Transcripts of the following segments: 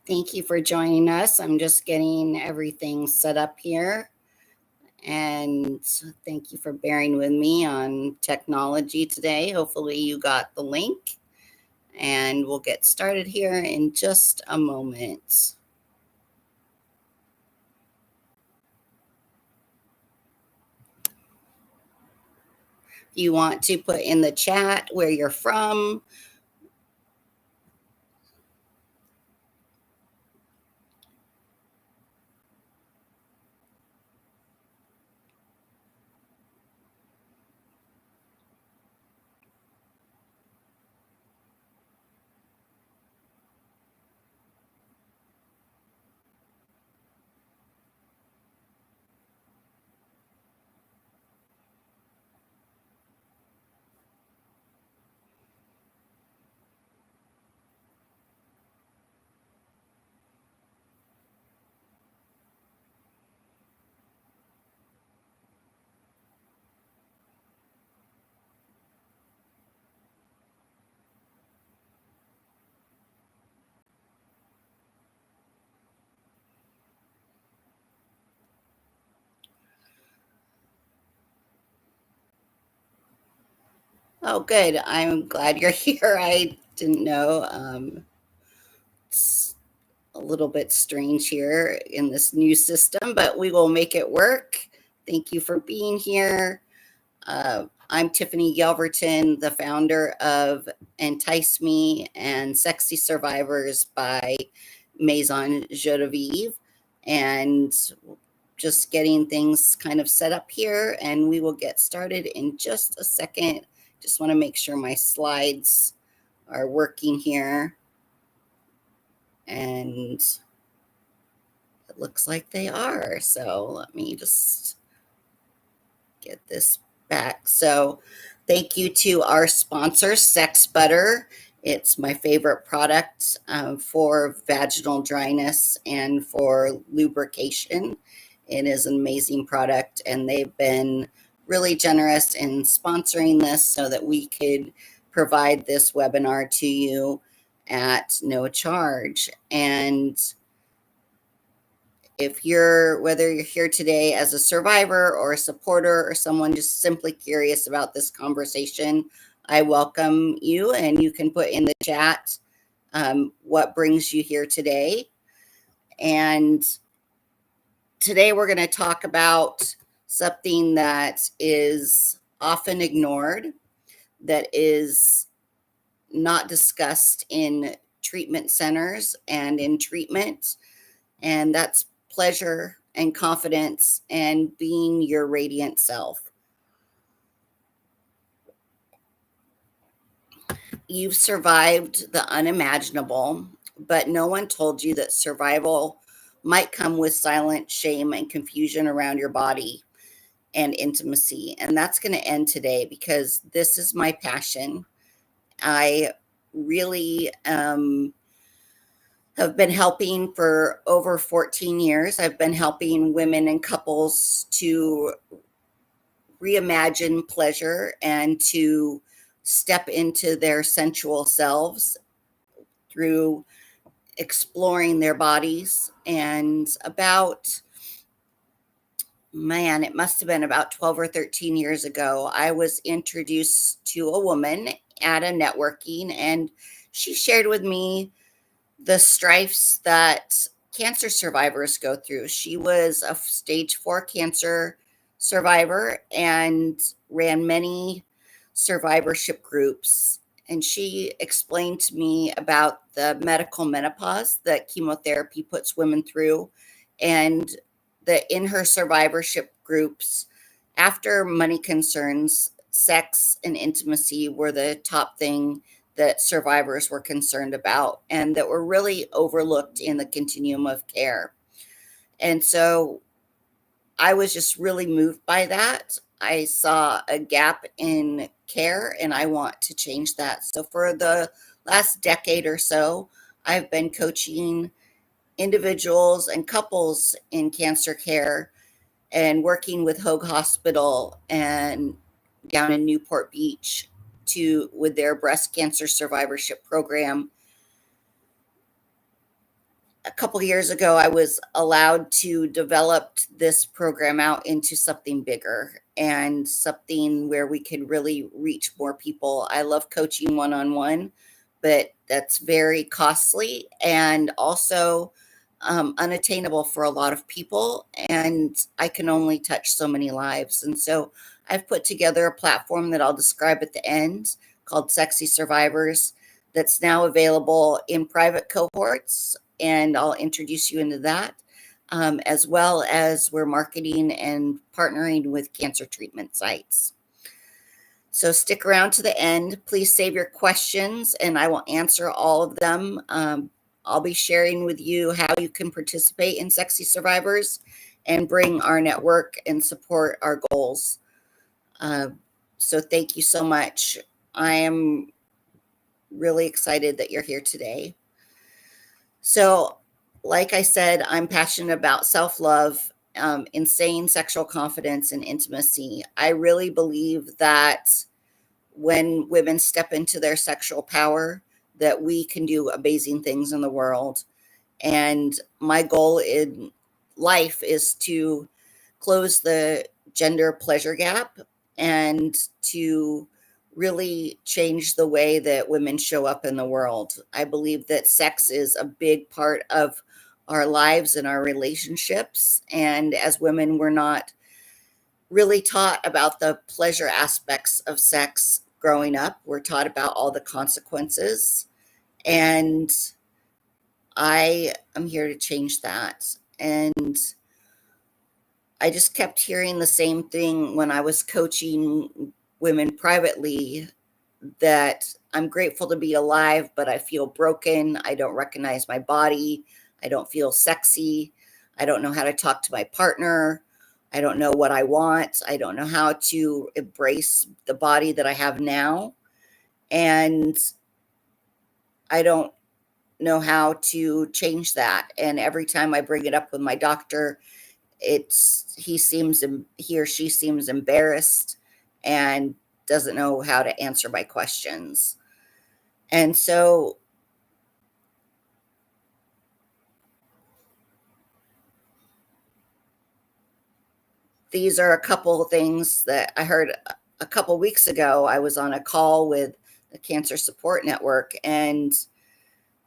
Thank you for joining us. I'm just getting everything set up here. And thank you for bearing with me on technology today. Hopefully, you got the link. And we'll get started here in just a moment. You want to put in the chat where you're from. Oh, good. I'm glad you're here. I didn't know. It's a little bit strange here in this new system, but we will make it work. Thank you for being here. I'm Tiffany Yelverton, the founder of Entice Me and Sexy Survivors by Maison Genevieve, and just getting things kind of set up here, and we will get started in just a second. Just want to make sure my slides are working here, and it looks like they are. So let me just get this back. So thank you to our sponsor, Sex Butter. It's my favorite product for vaginal dryness and for lubrication. It is an amazing product, and they've been really generous in sponsoring this so that we could provide this webinar to you at no charge. And whether you're here today as a survivor or a supporter or someone just simply curious about this conversation, I welcome you, and you can put in the chat what brings you here today. And today we're going to talk about something that is often ignored, that is not discussed in treatment centers and in treatment, and that's pleasure and confidence and being your radiant self. You've survived the unimaginable, but no one told you that survival might come with silent shame and confusion around your body and intimacy. And that's going to end today because this is my passion. I really have been helping for over 14 years. I've been helping women and couples to reimagine pleasure and to step into their sensual selves through exploring their bodies. And it must have been about 12 or 13 years ago, I was introduced to a woman at a networking, and she shared with me the strifes that cancer survivors go through. She was a stage 4 cancer survivor and ran many survivorship groups. And she explained to me about the medical menopause that chemotherapy puts women through, and that in her survivorship groups, after money concerns, sex and intimacy were the top thing that survivors were concerned about and that were really overlooked in the continuum of care. And so I was just really moved by that. I saw a gap in care, and I want to change that. So for the last decade or so, I've been coaching individuals and couples in cancer care and working with Hoag Hospital and down in Newport Beach with their breast cancer survivorship program, a couple years ago, I was allowed to develop this program out into something bigger and something where we could really reach more people. I love coaching one on one, but that's very costly and also unattainable for a lot of people. And I can only touch so many lives. And so I've put together a platform that I'll describe at the end called Sexy Survivors that's now available in private cohorts, and I'll introduce you into that, as well as we're marketing and partnering with cancer treatment sites. So stick around to the end. Please save your questions, and I will answer all of them. I'll be sharing with you how you can participate in Sexy Survivors and bring our network and support our goals. So thank you so much. I am really excited that you're here today. So, like I said, I'm passionate about self-love, insane sexual confidence, and intimacy. I really believe that when women step into their sexual power, that we can do amazing things in the world. And my goal in life is to close the gender pleasure gap and to really change the way that women show up in the world. I believe that sex is a big part of our lives and our relationships. And as women, we're not really taught about the pleasure aspects of sex growing up. We're taught about all the consequences. And I am here to change that. And I just kept hearing the same thing when I was coaching women privately, that I'm grateful to be alive, but I feel broken. I don't recognize my body. I don't feel sexy. I don't know how to talk to my partner. I don't know what I want. I don't know how to embrace the body that I have now. And I don't know how to change that. And every time I bring it up with my doctor, he or she seems embarrassed and doesn't know how to answer my questions. And so these are a couple of things that I heard a couple weeks ago. I was on a call with the Cancer Support Network, and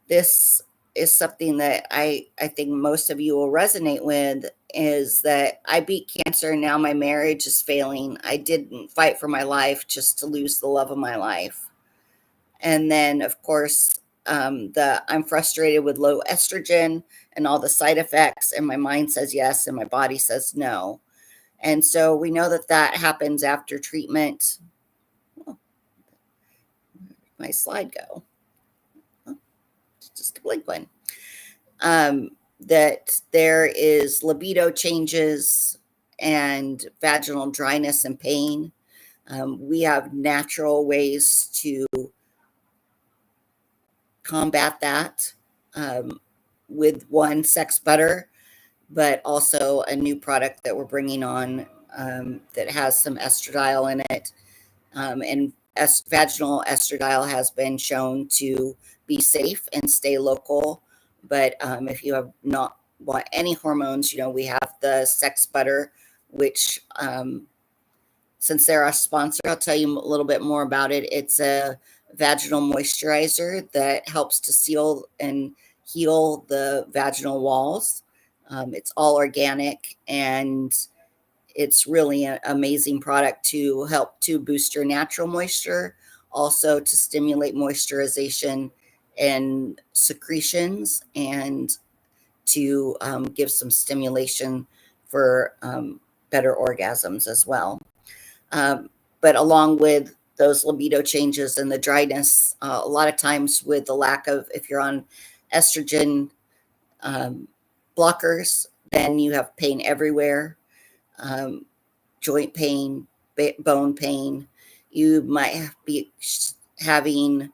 this is something that I think most of you will resonate with, is that I beat cancer. Now my marriage is failing. I didn't fight for my life just to lose the love of my life. And then, of course, I'm frustrated with low estrogen and all the side effects, and my mind says yes, and my body says no. And so we know that that happens after treatment. Oh, my slide go. Oh, just a blink one. That there is libido changes and vaginal dryness and pain. We have natural ways to combat that, with one, sex butter, but also a new product that we're bringing on, that has some estradiol in it. And vaginal estradiol has been shown to be safe and stay local. But if you have not want any hormones, we have the sex butter, which, since they're our sponsor, I'll tell you a little bit more about it. It's a vaginal moisturizer that helps to seal and heal the vaginal walls. It's all organic, and it's really an amazing product to help to boost your natural moisture, also to stimulate moisturization and secretions, and to give some stimulation for better orgasms as well. But along with those libido changes and the dryness, a lot of times with the lack of, if you're on estrogen blockers, then you have pain everywhere, joint pain, bone pain. You might be having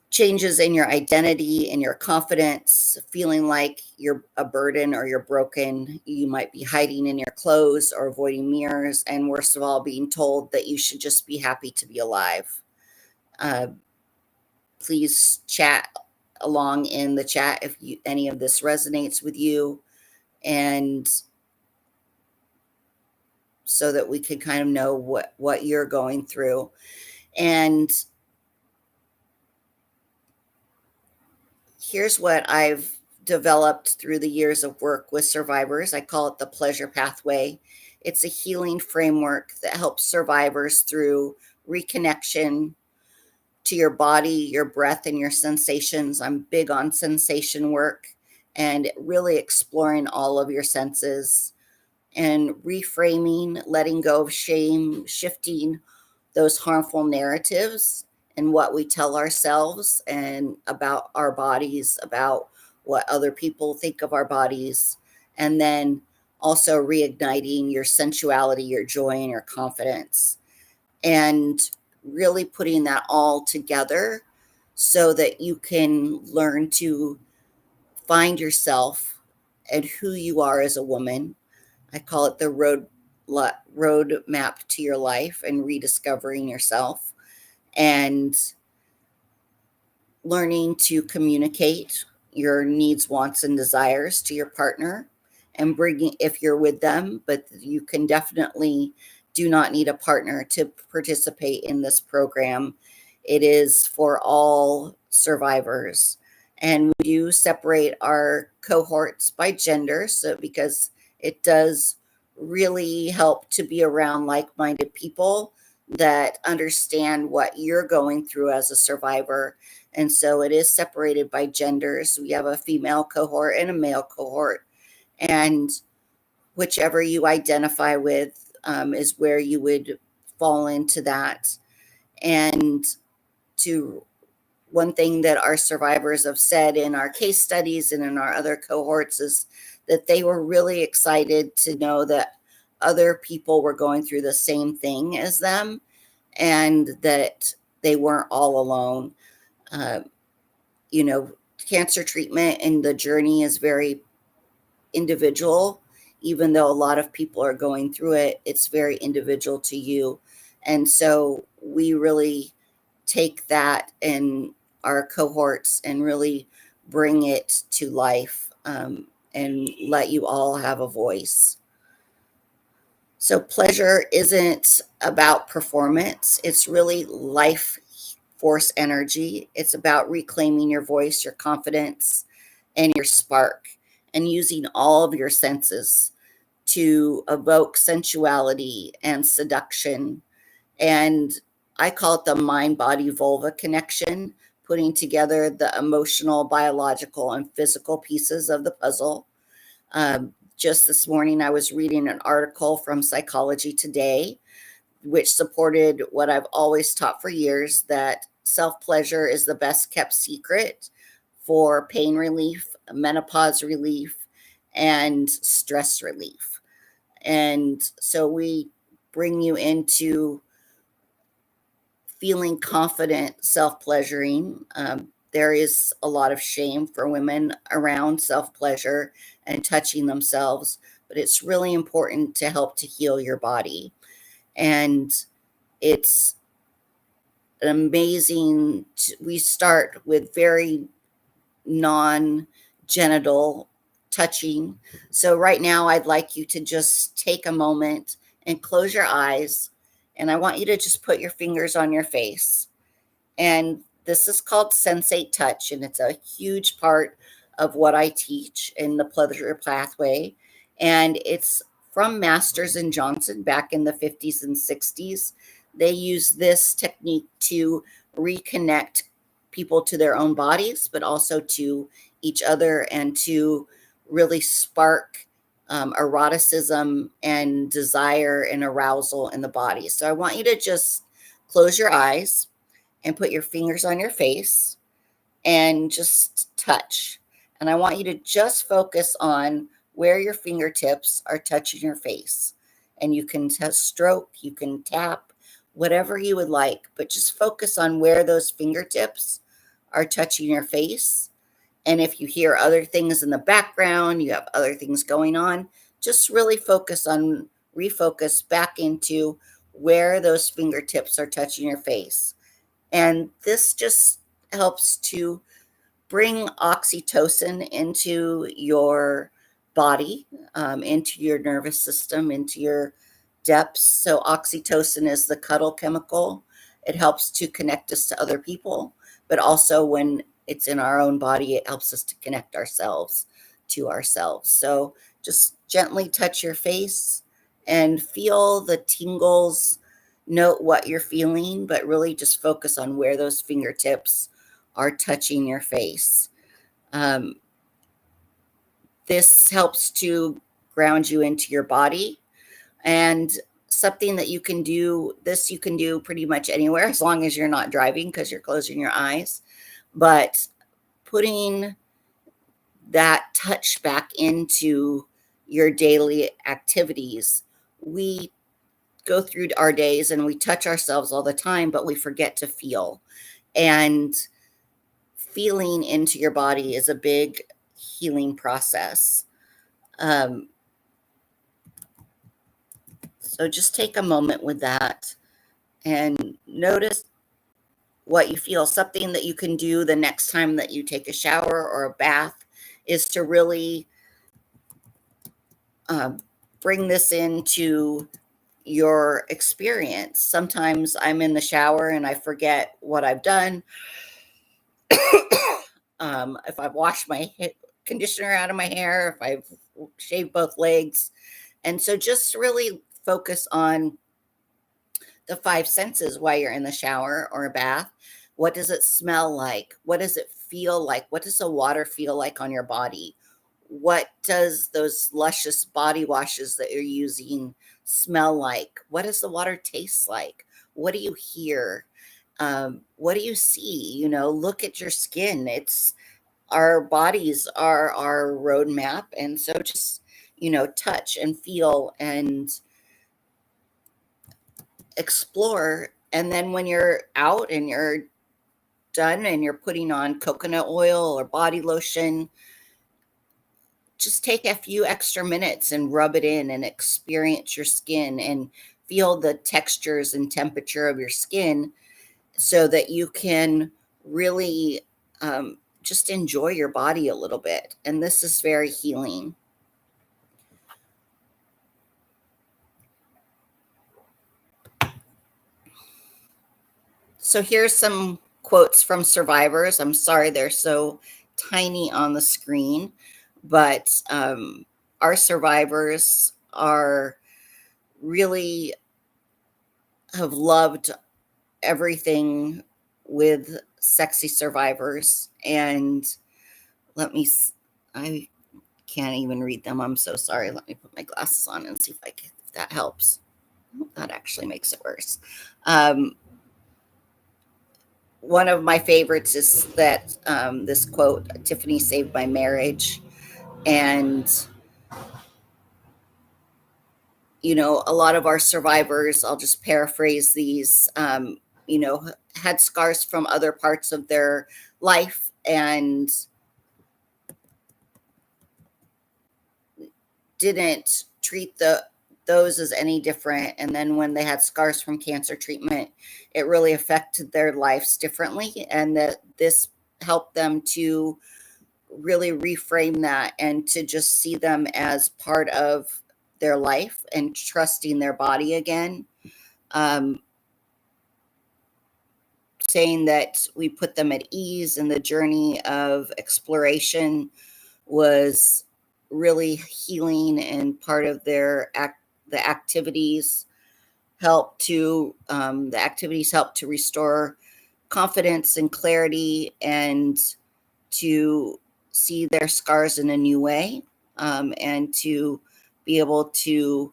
changes in your identity and your confidence, feeling like you're a burden or you're broken. You might be hiding in your clothes or avoiding mirrors, and worst of all, being told that you should just be happy to be alive. Please chat along in the chat if any of this resonates with you, and so that we can kind of know what you're going through. And here's what I've developed through the years of work with survivors. I call it the pleasure pathway. It's a healing framework that helps survivors through reconnection to your body, your breath, and your sensations. I'm big on sensation work and really exploring all of your senses and reframing, letting go of shame, shifting those harmful narratives and what we tell ourselves and about our bodies, about what other people think of our bodies, and then also reigniting your sensuality, your joy, and your confidence, and really putting that all together so that you can learn to find yourself and who you are as a woman. I call it the road map to your life and rediscovering yourself and learning to communicate your needs, wants, and desires to your partner and bringing, if you're with them, but you can definitely do not need a partner to participate in this program. It is for all survivors. And we do separate our cohorts by gender, so because it does really help to be around like-minded people that understand what you're going through as a survivor. And so it is separated by genders. We have a female cohort and a male cohort. And whichever you identify with is where you would fall into that. And to one thing that our survivors have said in our case studies and in our other cohorts is that they were really excited to know that other people were going through the same thing as them and that they weren't all alone. Uh, Cancer treatment and the journey is very individual. Even though a lot of people are going through it, it's very individual to you. And so we really take that in our cohorts and really bring it to life, and let you all have a voice. So pleasure isn't about performance. It's really life force energy. It's about reclaiming your voice, your confidence, and your spark, and using all of your senses to evoke sensuality and seduction. And I call it the mind body vulva connection, putting together the emotional, biological, and physical pieces of the puzzle. Just this morning, I was reading an article from Psychology Today, which supported what I've always taught for years, that self-pleasure is the best kept secret for pain relief, menopause relief, and stress relief. And so we bring you into feeling confident, self-pleasuring. There is a lot of shame for women around self-pleasure and touching themselves, but it's really important to help to heal your body. And it's amazing. We start with very non-genital touching. So right now, I'd like you to just take a moment and close your eyes. And I want you to just put your fingers on your face. And this is called Sensate Touch. And it's a huge part of what I teach in the pleasure pathway. And it's from Masters and Johnson back in the 50s and 60s. They used this technique to reconnect people to their own bodies, but also to each other, and to really spark eroticism and desire and arousal in the body. So I want you to just close your eyes and put your fingers on your face and just touch. And I want you to just focus on where your fingertips are touching your face. And you can stroke, you can tap, whatever you would like, but just focus on where those fingertips are touching your face. And if you hear other things in the background, you have other things going on, just really refocus back into where those fingertips are touching your face. And this just helps to bring oxytocin into your body, into your nervous system, into your depths. So, oxytocin is the cuddle chemical. It helps to connect us to other people, but also when it's in our own body, it helps us to connect ourselves to ourselves. So, just gently touch your face and feel the tingles. Note what you're feeling, but really just focus on where those fingertips are touching your face. Um, this helps to ground you into your body, and something that you can do, this you can do pretty much anywhere as long as you're not driving because you're closing your eyes. But putting that touch back into your daily activities, we go through our days and we touch ourselves all the time, but we forget to feel. And feeling into your body is a big healing process. Um, so just take a moment with that and notice what you feel. Something that you can do the next time that you take a shower or a bath is to really um, bring this into your experience. Sometimes I'm in the shower and I forget what I've done. If I've washed my conditioner out of my hair, if I've shaved both legs. And so just really focus on the five senses while you're in the shower or a bath. What does it smell like? What does it feel like? What does the water feel like on your body? What does those luscious body washes that you're using smell like? What does the water taste like? What do you hear? What do you see? You know, look at your skin. It's our bodies are our roadmap. And so just, touch and feel and explore. And then when you're out and you're done and you're putting on coconut oil or body lotion, just take a few extra minutes and rub it in and experience your skin and feel the textures and temperature of your skin so that you can really just enjoy your body a little bit. And this is very healing. So here's some quotes from survivors. I'm sorry they're so tiny on the screen, but our survivors are really have loved everything with Sexy Survivors. And let me, I can't even read them. I'm so sorry. Let me put my glasses on and see if that helps. That actually makes it worse. One of my favorites is that this quote, Tiffany saved my marriage. And, a lot of our survivors, I'll just paraphrase these, had scars from other parts of their life and didn't treat those as any different. And then when they had scars from cancer treatment, it really affected their lives differently. And that this helped them to really reframe that and to just see them as part of their life and trusting their body again. Um, Saying that we put them at ease in the journey of exploration was really healing, and part of the activities help to restore confidence and clarity and to see their scars in a new way, and to be able to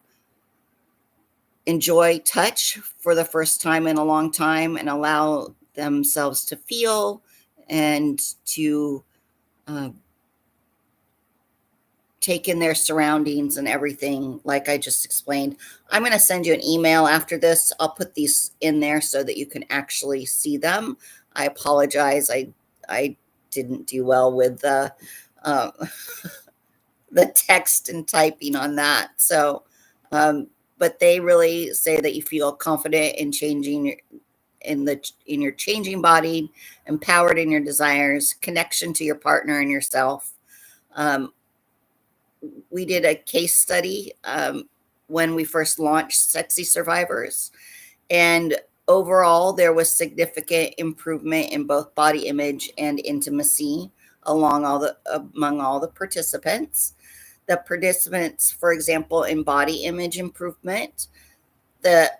enjoy touch for the first time in a long time and allow themselves to feel and to uh, take in their surroundings and everything, like I just explained. I'm going to send you an email after this. I'll put these in there so that you can actually see them. I apologize. I didn't do well with uh, the text and typing on that. So, but they really say that you feel confident in changing in your changing body, empowered in your desires, connection to your partner and yourself. Um, we did a case study when we first launched Sexy Survivors, and overall, there was significant improvement in both body image and intimacy among all the participants. The participants, for example, in body image improvement, the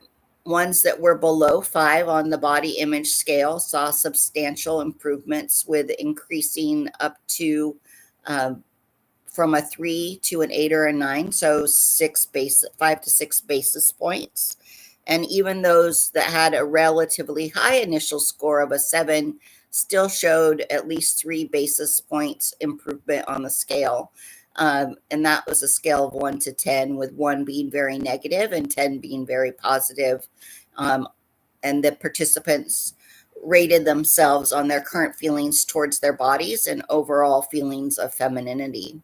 ones that were below 5 on the body image scale saw substantial improvements, with increasing up to from a 3 to an 8 or a 9, so 5 to 6 basis points. And even those that had a relatively high initial score of a 7 still showed at least 3 basis points improvement on the scale. And that was a scale of 1 to 10, with 1 being very negative and 10 being very positive. And the participants rated themselves on their current feelings towards their bodies and overall feelings of femininity.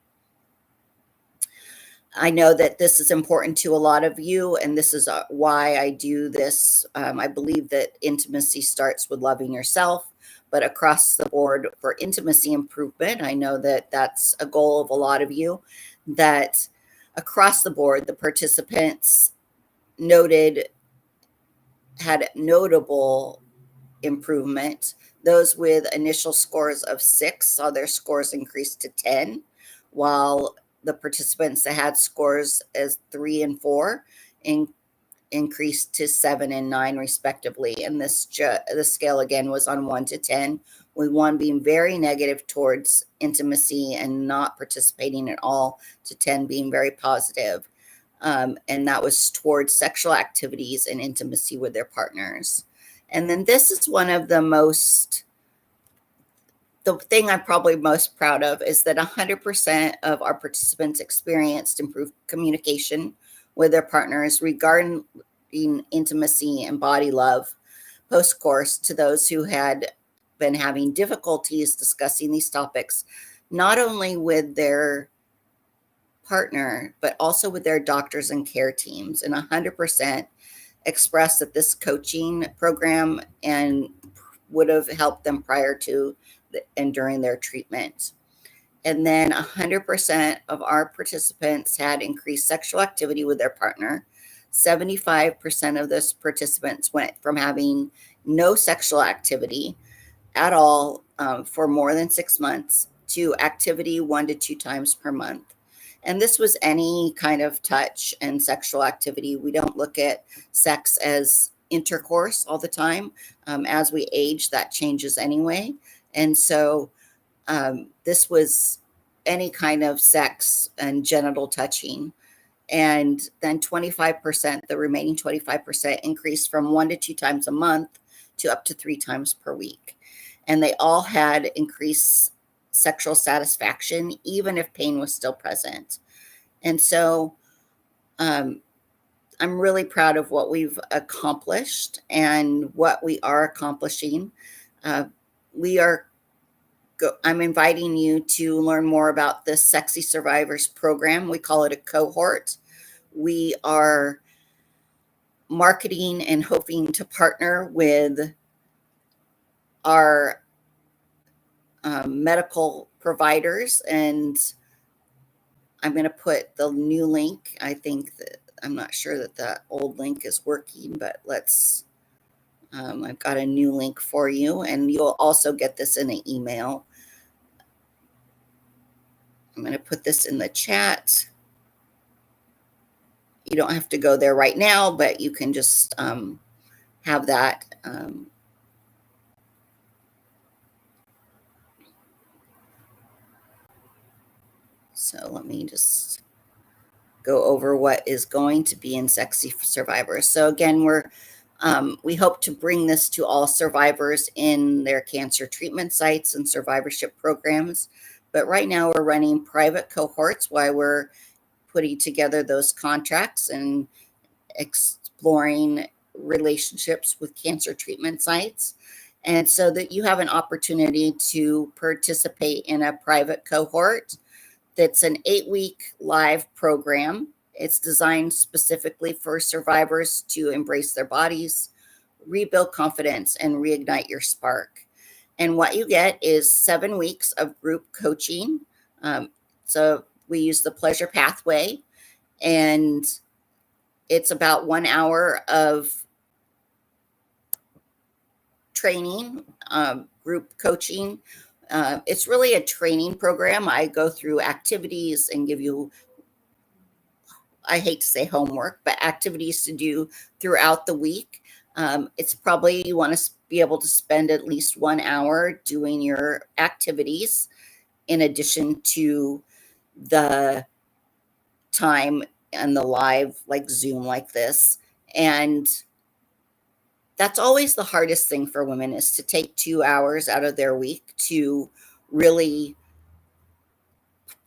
I know that this is important to a lot of you, and this is why I do this. I believe that intimacy starts with loving yourself, but across the board for intimacy improvement, I know that that's a goal of a lot of you, that across the board, the participants had notable improvement. Those with initial scores of 6 saw their scores increase to 10, while the participants that had scores as 3 and 4 increased to 7 and 9 respectively. And the scale again was on 1 to 10, with 1 being very negative towards intimacy and not participating at all, to 10 being very positive. And that was towards sexual activities and intimacy with their partners. And then this is one of the thing I'm probably most proud of, is that 100% of our participants experienced improved communication with their partners regarding intimacy and body love post-course, to those who had been having difficulties discussing these topics, not only with their partner, but also with their doctors and care teams. And 100% expressed that this coaching program and would have helped them prior to and during their treatment. And then 100% of our participants had increased sexual activity with their partner. 75% of those participants went from having no sexual activity at all for more than 6 months to activity 1 to 2 times per month. And this was any kind of touch and sexual activity. We don't look at sex as intercourse all the time. As we age, that changes anyway. And so this was any kind of sex and genital touching. And then 25%, the remaining 25% increased from 1 to 2 times a month to up to 3 times per week. And they all had increased sexual satisfaction, even if pain was still present. And so I'm really proud of what we've accomplished and what we are accomplishing. I'm inviting you to learn more about this Sexy Survivors program. We call it a cohort. We are marketing and hoping to partner with our medical providers, and I'm going to put the new link. I'm not sure that the old link is working, but I've got a new link for you, and you'll also get this in an email. I'm going to put this in the chat. You don't have to go there right now, but you can just have that. So let me just go over what is going to be in Sexy Survivors. So again, we hope to bring this to all survivors in their cancer treatment sites and survivorship programs. But right now we're running private cohorts while we're putting together those contracts and exploring relationships with cancer treatment sites. And so that you have an opportunity to participate in a private cohort that's an 8-week live program. It's designed specifically for survivors to embrace their bodies, rebuild confidence and reignite your spark. And what you get is 7 weeks of group coaching. So we use the pleasure pathway, and it's about 1 hour of training, group coaching. It's really a training program. I go through activities and give you, I hate to say homework, but activities to do throughout the week. It's probably you want to be able to spend at least 1 hour doing your activities in addition to the time and the live like Zoom like this. And that's always the hardest thing for women, is to take 2 hours out of their week to really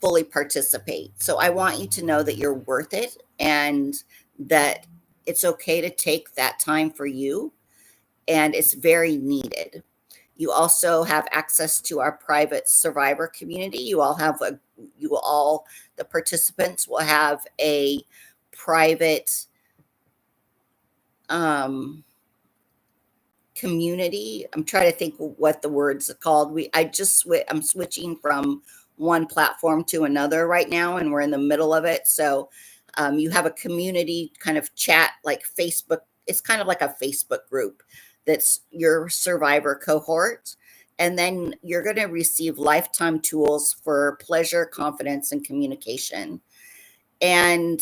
fully participate. So I want you to know that you're worth it, and that it's okay to take that time for you, and it's very needed. You also have access to our private survivor community. The participants will have a private community. I'm trying to think what the words are called. I'm switching from one platform to another right now, and we're in the middle of it. So you have a community kind of chat like Facebook. It's kind of like a Facebook group that's your survivor cohort. And then you're going to receive lifetime tools for pleasure, confidence, and communication. And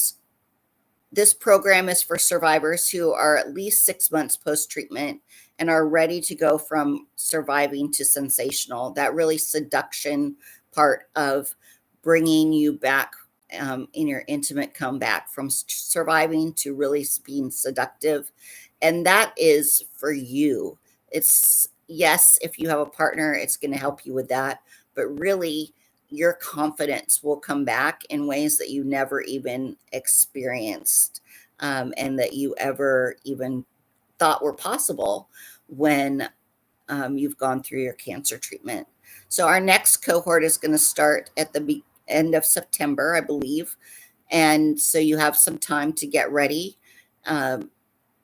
this program is for survivors who are at least 6 months post-treatment and are ready to go from surviving to sensational. That really seduction part of bringing you back in your intimate comeback from surviving to really being seductive. And that is for you. It's, yes, if you have a partner, it's going to help you with that. But really, your confidence will come back in ways that you never even experienced, and that you ever even thought were possible when you've gone through your cancer treatment. So our next cohort is going to start at the end of September, I believe. And so you have some time to get ready.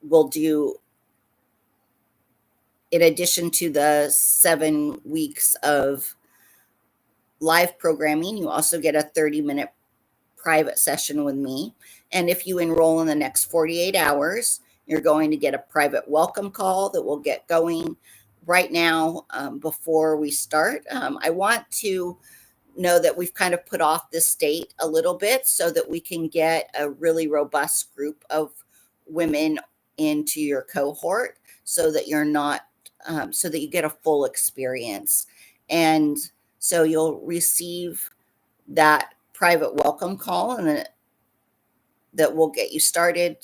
We'll do, in addition to the 7 weeks of live programming, you also get a 30-minute private session with me. And if you enroll in the next 48 hours, you're going to get a private welcome call that will get going right now. Before we start, I want to know that we've kind of put off this date a little bit so that we can get a really robust group of women into your cohort, so that you're not, so that you get a full experience. And so you'll receive that private welcome call, and then that will get you started,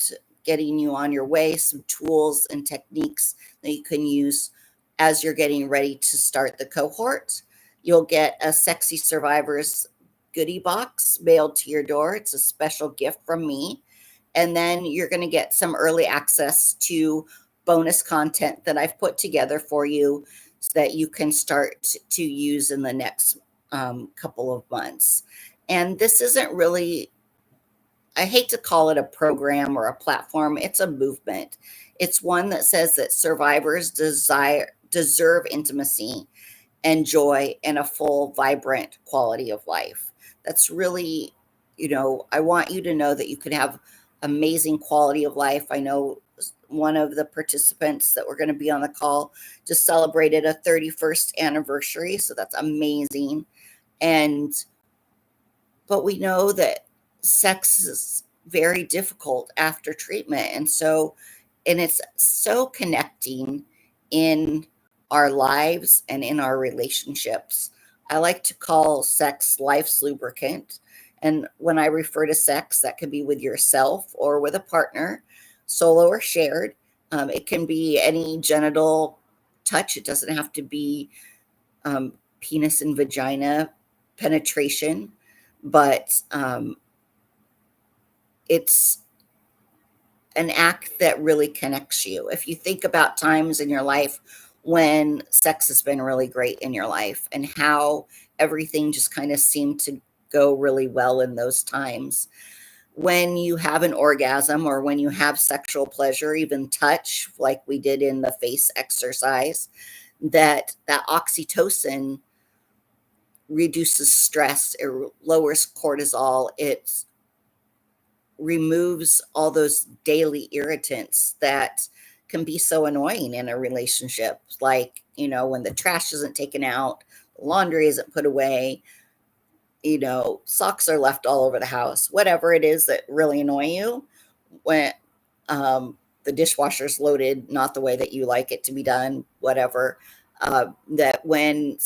getting you on your way, some tools and techniques that you can use as you're getting ready to start the cohort. You'll get a Sexy Survivors goodie box mailed to your door. It's a special gift from me. And then you're going to get some early access to bonus content that I've put together for you, so that you can start to use in the next couple of months. And this isn't really, I hate to call it a program or a platform. It's a movement. It's one that says that survivors deserve intimacy and joy and a full, vibrant quality of life. That's really, I want you to know that you can have amazing quality of life. I know one of the participants that were going to be on the call just celebrated a 31st anniversary. So that's amazing. But we know that sex is very difficult after treatment. And it's so connecting in our lives and in our relationships. I like to call sex life's lubricant. And when I refer to sex, that could be with yourself or with a partner, solo or shared. It can be any genital touch. It doesn't have to be penis and vagina penetration, but it's an act that really connects you. If you think about times in your life when sex has been really great in your life, and how everything just kind of seemed to go really well in those times, when you have an orgasm or when you have sexual pleasure, even touch, like we did in the face exercise, that oxytocin reduces stress, it lowers cortisol, it removes all those daily irritants that can be so annoying in a relationship. Like, when the trash isn't taken out, the laundry isn't put away, socks are left all over the house, whatever it is that really annoy you, when the dishwasher's loaded not the way that you like it to be done, whatever, that when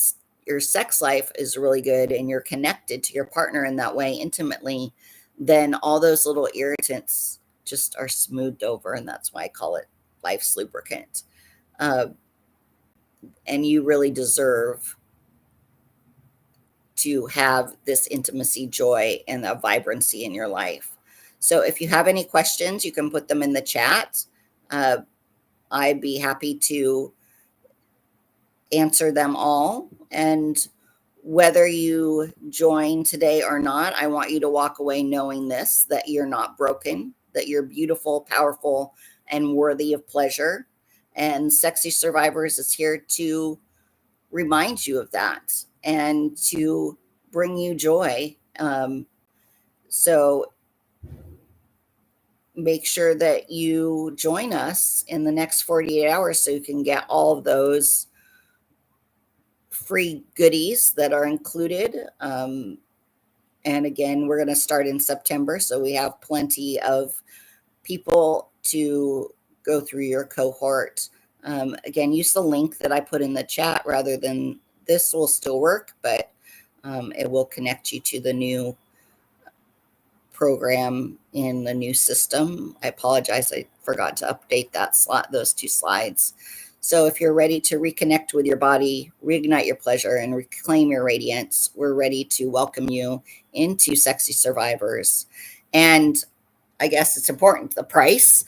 your sex life is really good and you're connected to your partner in that way intimately, then all those little irritants just are smoothed over. And that's why I call it life's lubricant. Uh, and you really deserve to have this intimacy, joy, and a vibrancy in your life. So if you have any questions, you can put them in the chat. Uh, I'd be happy to answer them all. And whether you join today or not, I want you to walk away knowing this, that you're not broken, that you're beautiful, powerful, and worthy of pleasure. And Sexy Survivors is here to remind you of that and to bring you joy. So make sure that you join us in the next 48 hours so you can get all of those free goodies that are included. And again, we're going to start in September, so we have plenty of people to go through your cohort. Again, use the link that I put in the chat rather than this will still work, but it will connect you to the new program in the new system. I apologize, I forgot to update those 2 slides. So if you're ready to reconnect with your body, reignite your pleasure, and reclaim your radiance, we're ready to welcome you into Sexy Survivors. And I guess it's important, the price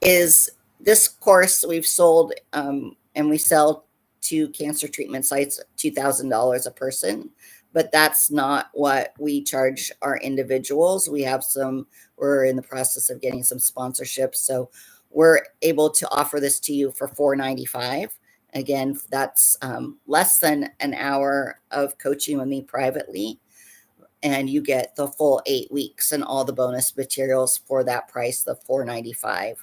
is this course we've sold and we sell to cancer treatment sites $2,000 a person, but that's not what we charge our individuals. We're in the process of getting some sponsorships, so we're able to offer this to you for $495. Again, that's less than an hour of coaching with me privately, and you get the full 8 weeks and all the bonus materials for that price, the $495.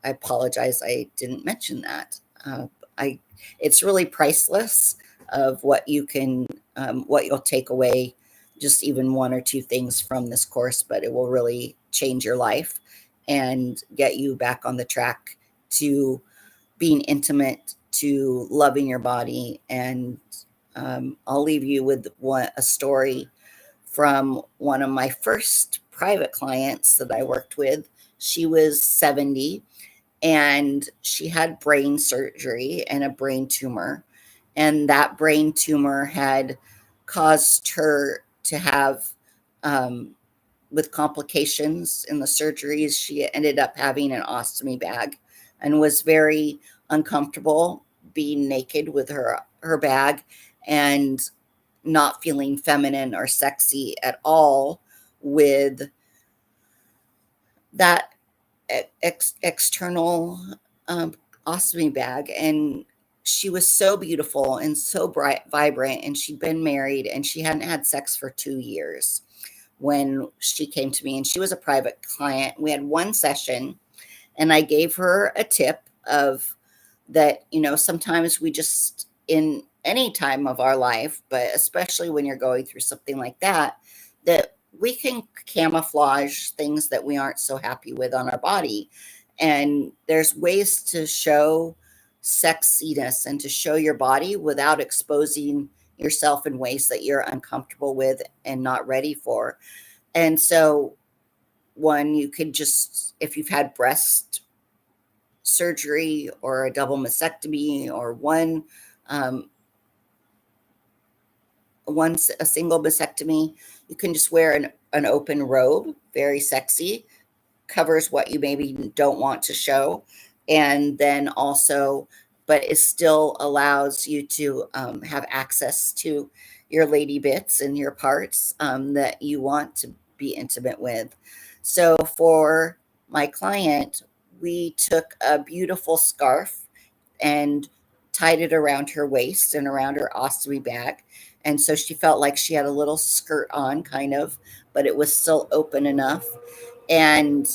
I apologize, I didn't mention that. It's really priceless of what you'll take away, just even 1 or 2 things from this course, but it will really change your life and get you back on the track to being intimate, to loving your body. And I'll leave you with a story from one of my first private clients that I worked with. She was 70 and she had brain surgery and a brain tumor. And that brain tumor had caused her to have, with complications in the surgeries, she ended up having an ostomy bag and was very uncomfortable being naked with her bag and not feeling feminine or sexy at all with that external ostomy bag. And she was so beautiful and so bright, vibrant, and she'd been married and she hadn't had sex for 2 years when she came to me, and she was a private client. We had 1 session, and I gave her a tip of that, sometimes we just, in any time of our life, but especially when you're going through something like that we can camouflage things that we aren't so happy with on our body. And there's ways to show sexiness and to show your body without exposing yourself in ways that you're uncomfortable with and not ready for. And so you could just, if you've had breast surgery or a double mastectomy or a single mastectomy, you can just wear an open robe, very sexy, covers what you maybe don't want to show. And then also, but it still allows you to have access to your lady bits and your parts that you want to be intimate with. So for my client, we took a beautiful scarf and tied it around her waist and around her ostomy bag. And so she felt like she had a little skirt on, kind of, but it was still open enough. And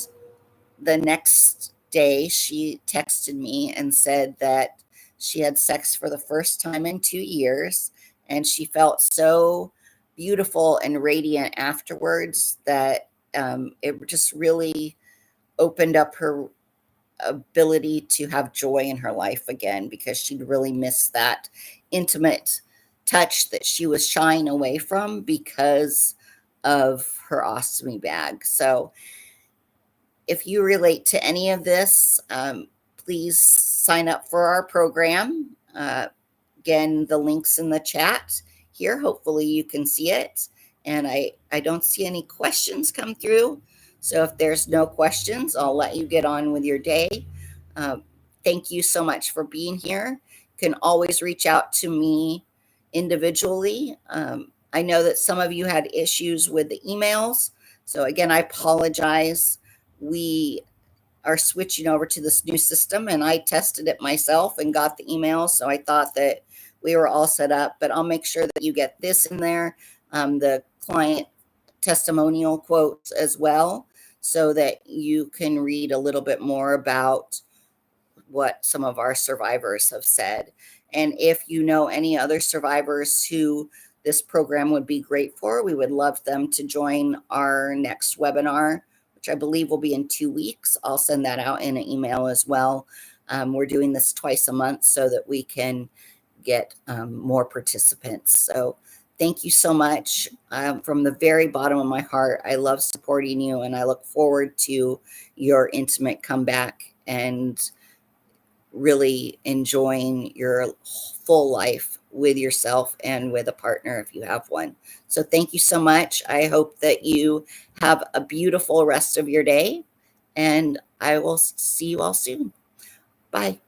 the next day, she texted me and said that she had sex for the first time in 2 years. And she felt so beautiful and radiant afterwards that it just really opened up her ability to have joy in her life again, because she'd really missed that intimate touch that she was shying away from because of her ostomy bag. So if you relate to any of this, please sign up for our program. Again, the link's in the chat here. Hopefully you can see it. And I don't see any questions come through. So if there's no questions, I'll let you get on with your day. Uh, Thank you so much for being here. You can always reach out to me individually. I know that some of you had issues with the emails. So again, I apologize. We are switching over to this new system, and I tested it myself and got the email. So I thought that we were all set up, but I'll make sure that you get this in there, the client testimonial quotes as well, so that you can read a little bit more about what some of our survivors have said. And if you know any other survivors who this program would be great for, we would love them to join our next webinar, which I believe will be in 2 weeks. I'll send that out in an email as well. We're doing this twice a month so that we can get more participants. So thank you so much. From the very bottom of my heart, I love supporting you, and I look forward to your intimate comeback and really enjoying your full life with yourself and with a partner if you have one. So thank you so much. I hope that you have a beautiful rest of your day, and I will see you all soon. Bye.